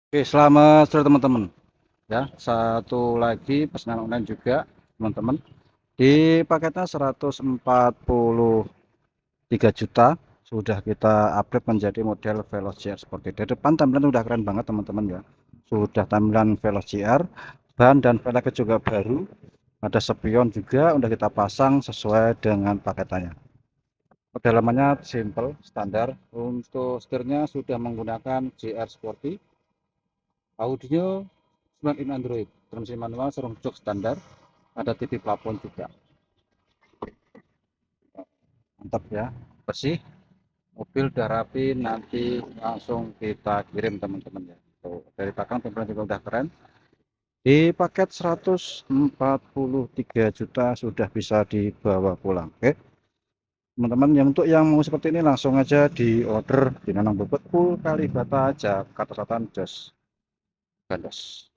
Oke, selamat sore teman-teman. Ya, satu lagi pesanan online juga, teman-teman. Di paketnya 143 juta sudah kita upgrade menjadi model Veloz GR seperti di depan tampilan udah keren banget teman-teman ya. Sudah tampilan Veloz GR, ban dan velgnya juga baru. Ada spion juga udah kita pasang sesuai dengan paketannya. Kedalamannya simple, standar. Untuk setirnya sudah menggunakan GR Sporty. Audio 9 in Android, transmisi manual serung jok standar, ada TV plafon juga. Mantap ya, bersih, mobil udah rapi, nanti langsung kita kirim teman-teman ya. Tuh, dari belakang tampilan juga udah keren. Di paket 143 juta sudah bisa dibawa pulang. Oke teman-teman, yang untuk yang mau seperti ini langsung aja di order di Nanang Bobot Full Kalibata Jakarta Selatan Jos Gandos.